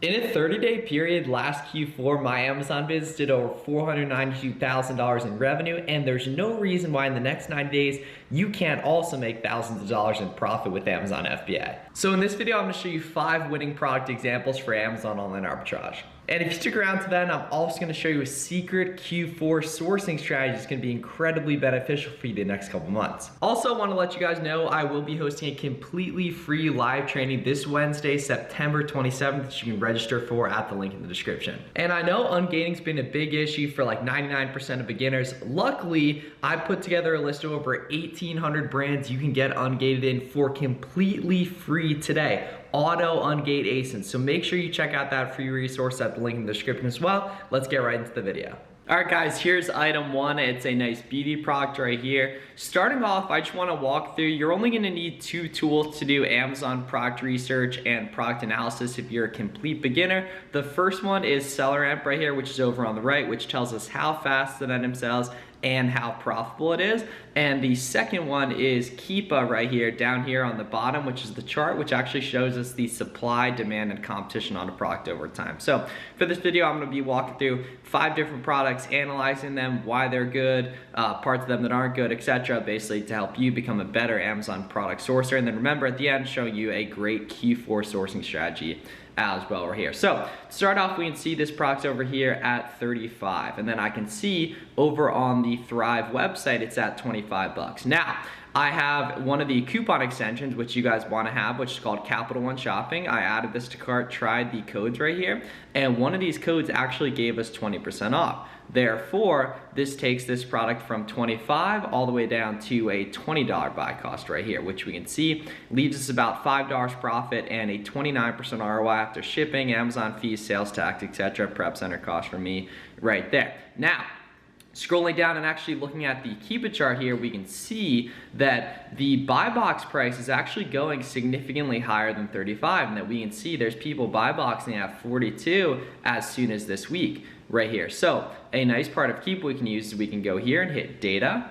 In a 30-day period, last Q4, my Amazon business did over $492,000 in revenue, and there's no reason why in the next 90 days, you can't also make thousands of dollars in profit with Amazon FBA. So in this video, I'm gonna show you 5 winning product examples for Amazon Online Arbitrage. And if you stick around to then, I'm also gonna show you a secret Q4 sourcing strategy that's gonna be incredibly beneficial for you the next couple months. Also, I wanna let you guys know I will be hosting a completely free live training this Wednesday, September 27th, that you can register for at the link in the description. And I know ungating's been a big issue for like 99% of beginners. Luckily, I put together a list of over 1,800 brands you can get ungated in for completely free today. Auto ungate ASINs. So make sure you check out that free resource at the link in the description as well. Let's get right into the video. All right guys, here's item 1. It's a nice beauty product right here. Starting off, I just wanna walk through, you're only gonna need 2 tools to do Amazon product research and product analysis if you're a complete beginner. The first one is SellerAmp right here, which is over on the right, which tells us how fast an item sells and how profitable it is. And the second one is Keepa right here, down here on the bottom, which is the chart, which actually shows us the supply, demand, and competition on a product over time. So for this video, I'm gonna be walking through 5 different products, analyzing them, why they're good, parts of them that aren't good, etc., basically to help you become a better Amazon product sourcer. And then remember at the end, showing you a great Q4 sourcing strategy as well right here. So to start off, we can see this product over here at 35, and then I can see over on the Thrive website, it's at 25 bucks. Now, I have one of the coupon extensions, which you guys wanna have, which is called Capital One Shopping. I added this to cart, tried the codes right here, and one of these codes actually gave us 20% off. Therefore, this takes this product from 25 all the way down to a $20 buy cost right here, which we can see leaves us about $5 profit and a 29% ROI after shipping, Amazon fees, sales tax, etc., prep center cost for me right there. Now, scrolling down and actually looking at the Keepa chart here, we can see that the buy box price is actually going significantly higher than 35, and that we can see there's people buy boxing at 42 as soon as this week right here. So a nice part of Keepa we can use is we can go here and hit data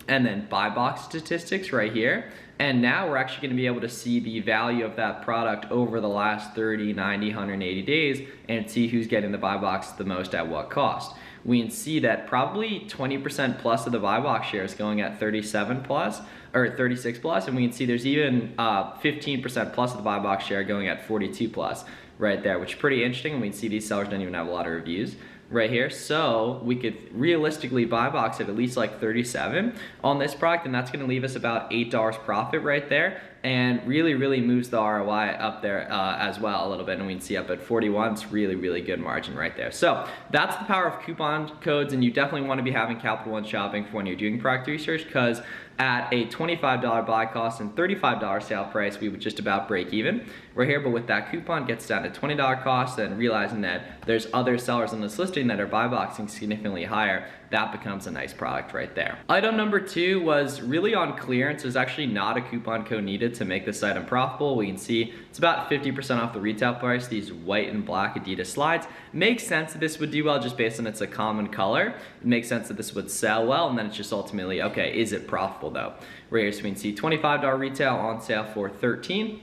and then buy box statistics right here. And now we're actually gonna be able to see the value of that product over the last 30, 90, 180 days and see who's getting the buy box the most at what cost. We can see that probably 20% plus of the buy box share is going at 37 plus or 36 plus, and we can see there's even 15% plus of the buy box share going at 42 plus right there, which is pretty interesting. And we can see these sellers don't even have a lot of reviews right here. So we could realistically buy box at least like 37 on this product, and that's gonna leave us about $8 profit right there, and really moves the ROI up there as well a little bit. And we can see up at 41, it's really good margin right there. So that's the power of coupon codes, and you definitely wanna be having Capital One Shopping for when you're doing product research, because at a $25 buy cost and $35 sale price, we would just about break even right here. But with that coupon, gets down to $20 cost, and realizing that there's other sellers on this listing that are buy boxing significantly higher, that becomes a nice product right there. Item number 2 was really on clearance. There's actually not a coupon code needed to make this item profitable. We can see it's about 50% off the retail price. These white and black Adidas slides. Makes sense that this would do well just based on it's a common color. It makes sense that this would sell well, and then it's just ultimately, okay, is it profitable though? Right here, so we can see $25 retail on sale for 13.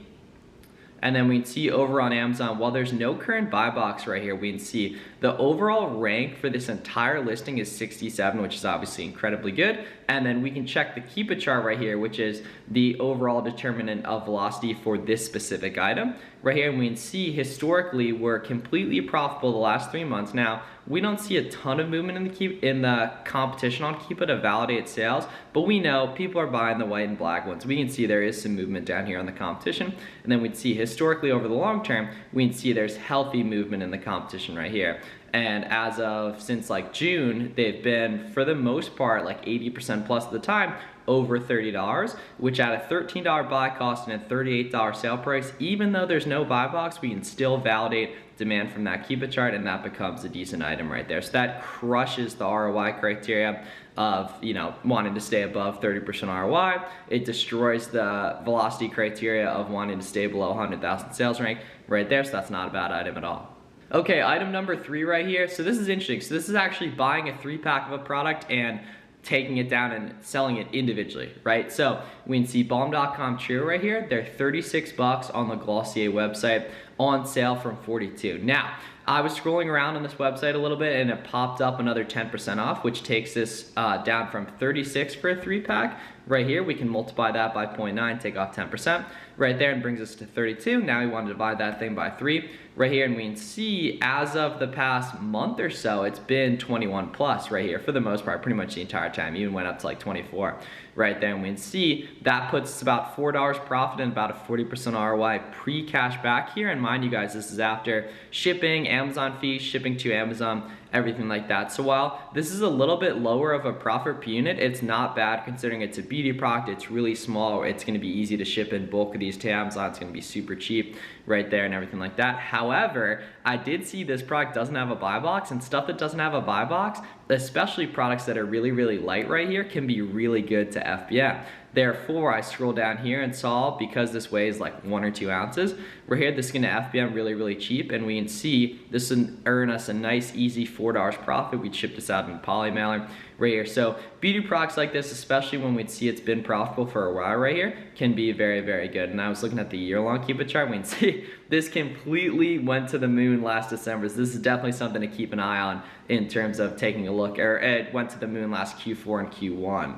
And then we can see over on Amazon, while there's no current buy box right here, we can see the overall rank for this entire listing is 67, which is obviously incredibly good. And then we can check the Keepa chart right here, which is the overall determinant of velocity for this specific item right here. And we can see historically we're completely profitable the last 3 months. Now, we don't see a ton of movement in the competition on Keepa to validate sales, but we know people are buying the white and black ones. We can see there is some movement down here on the competition, and then we'd see historically over the long term, we can see there's healthy movement in the competition right here. And as of since like June, they've been, for the most part, like 80% plus of the time, over $30, which at a $13 buy cost and a $38 sale price, even though there's no buy box, we can still validate demand from that Keepa chart, and that becomes a decent item right there. So that crushes the ROI criteria of, you know, wanting to stay above 30% ROI. It destroys the velocity criteria of wanting to stay below 100,000 sales rank right there, so that's not a bad item at all. Okay, item number 3 right here. So this is interesting. So this is actually buying a 3-pack of a product and taking it down and selling it individually, right? So we can see Balm.com Trio right here. They're 36 bucks on the Glossier website on sale from 42. Now, I was scrolling around on this website a little bit and it popped up another 10% off, which takes this down from 36 for a 3-pack. Right here, we can multiply that by 0.9, take off 10% right there, and brings us to 32. Now we want to divide that thing by 3 right here, and we can see as of the past month or so, it's been 21 plus right here for the most part, pretty much the entire time. Even went up to like 24 right there, and we can see that puts us about $4 profit and about a 40% ROI pre-cash back here. And mind you guys, this is after shipping, Amazon fees, shipping to Amazon, everything like that. So while this is a little bit lower of a profit per unit, it's not bad considering it's a beauty product. It's really small. It's going to be easy to ship in bulk of these to Amazon. It's going to be super cheap right there and everything like that. However, I did see this product doesn't have a buy box, and stuff that doesn't have a buy box, especially products that are really light right here, can be really good to FBM. Therefore, I scroll down here and saw, because this weighs like 1 or 2 ounces, we're here, this is gonna FBM really cheap, and we can see this will earn us a nice easy $4 profit. We'd ship this out in a poly mailer right here. So beauty products like this, especially when we'd see it's been profitable for a while right here, can be very good. And I was looking at the year-long Keep It chart, we can see this completely went to the moon last December. So this is definitely something to keep an eye on in terms of taking a look, or it went to the moon last Q4 and Q1.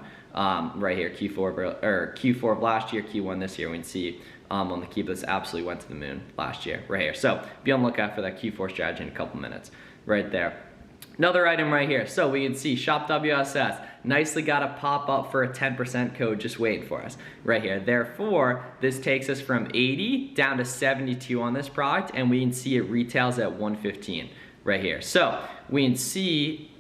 Right here, Q4 of last year, Q1 this year, we can see on the Keep, this absolutely went to the moon last year right here. So be on the lookout for that Q4 strategy in a couple minutes right there. Another item right here, so we can see Shop WSS nicely got a pop up for a 10% code just waiting for us right here. Therefore, this takes us from 80 down to 72 on this product, and we can see it retails at 115 right here. So we can see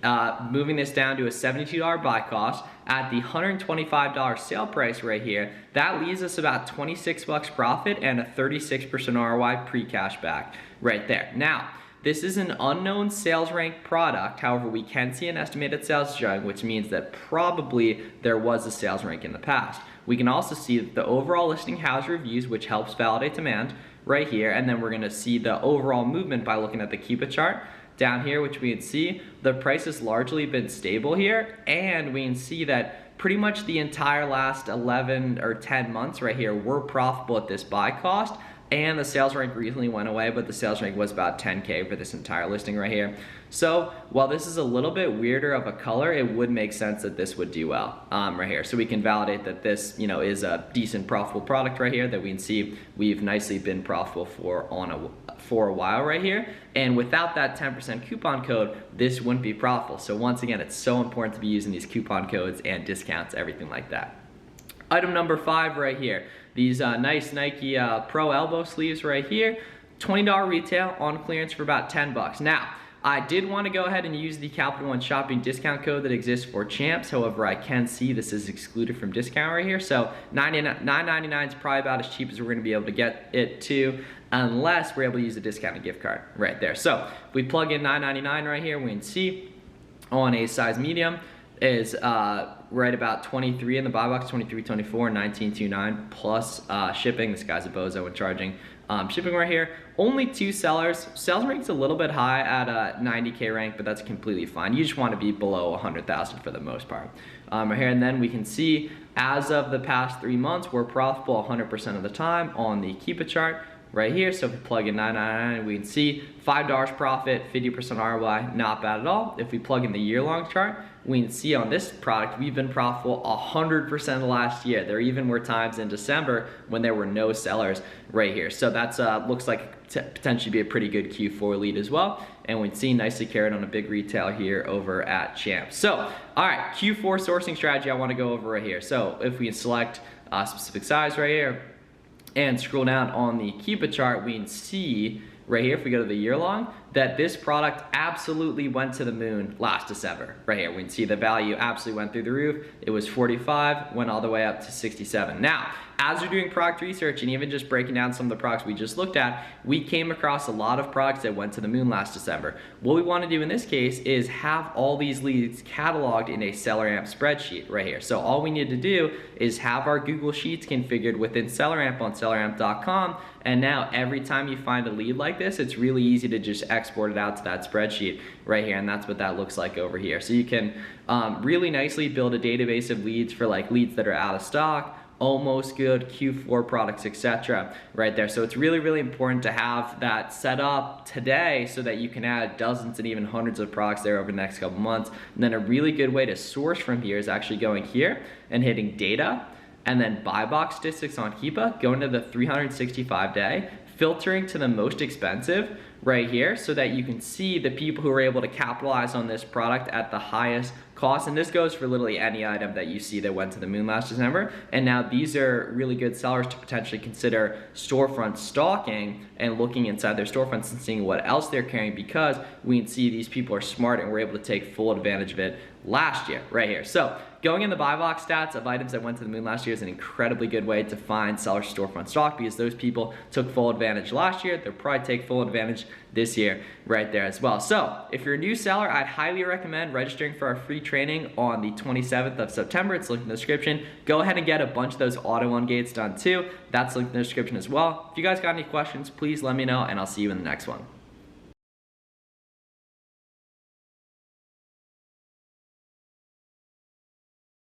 moving this down to a $72 buy cost at the $125 sale price right here, that leaves us about 26 bucks profit and a 36% ROI pre-cash back right there. Now, this is an unknown sales rank product. However, we can see an estimated sales showing, which means that probably there was a sales rank in the past. We can also see that the overall listing has reviews, which helps validate demand right here. And then we're gonna see the overall movement by looking at the Keep It chart down here, which we can see the price has largely been stable here. And we can see that pretty much the entire last 11 or 10 months right here were profitable at this buy cost. And the sales rank recently went away, but the sales rank was about 10K for this entire listing right here. So while this is a little bit weirder of a color, it would make sense that this would do well right here. So we can validate that this, is a decent profitable product right here that we can see we've nicely been profitable for a while right here. And without that 10% coupon code, this wouldn't be profitable. So once again, it's so important to be using these coupon codes and discounts, everything like that. Item number 5 right here. These nice Nike Pro elbow sleeves right here, $20 retail on clearance for about 10 bucks. Now, I did want to go ahead and use the Capital One shopping discount code that exists for champs. However, I can see this is excluded from discount right here. So $9.99 is probably about as cheap as we're going to be able to get it to, unless we're able to use the discounted gift card right there. So if we plug in $9.99 right here, we can see on a size medium is right about 23 in the buy box, 23, 24, 19.29 plus shipping. This guy's a bozo when charging shipping right here. Only 2 sellers. Sales rank's a little bit high at a 90K rank, but that's completely fine. You just want to be below 100,000 for the most part right here. And then we can see as of the past 3 months, we're profitable 100% of the time on the Keep It chart right here. So if we plug in $9.99, we can see $5 profit, 50% ROI, not bad at all. If we plug in the year-long chart, we can see on this product, we've been profitable 100% last year. There even were times in December when there were no sellers right here. So that's looks like potentially be a pretty good Q4 lead as well. And we can see nicely carried on a big retail here over at Champs. So, all right, Q4 sourcing strategy I want to go over right here. So if we select a specific size right here and scroll down on the Keep It chart, we can see right here, if we go to the year long, that this product absolutely went to the moon last December. Right here, we can see the value absolutely went through the roof. It was 45, went all the way up to 67. Now, as we're doing product research and even just breaking down some of the products we just looked at, we came across a lot of products that went to the moon last December. What we want to do in this case is have all these leads cataloged in a SellerAmp spreadsheet right here. So all we need to do is have our Google Sheets configured within SellerAmp on selleramp.com. And now every time you find a lead like this, it's really easy to just export it out to that spreadsheet right here. And that's what that looks like over here. So you can really nicely build a database of leads for like leads that are out of stock, almost good, Q4 products, etc. right there. So it's really, really important to have that set up today so that you can add dozens and even hundreds of products there over the next couple months. And then a really good way to source from here is actually going here and hitting data, and then buy box statistics on Keepa, going to the 365-day, filtering to the most expensive right here so that you can see the people who are able to capitalize on this product at the highest cost. And this goes for literally any item that you see that went to the moon last December. And now these are really good sellers to potentially consider storefront stalking and looking inside their storefronts and seeing what else they're carrying, because we can see these people are smart and we're able to take full advantage of it last year right here. So going in the buy box stats of items that went to the moon last year is an incredibly good way to find seller storefront stock, because those people took full advantage last year. They'll probably take full advantage this year right there as well. So if you're a new seller, I'd highly recommend registering for our free training on the 27th of September. It's linked in the description. Go ahead and get a bunch of those auto ungates done too. That's linked in the description as well. If you guys got any questions, please let me know, and I'll see you in the next one.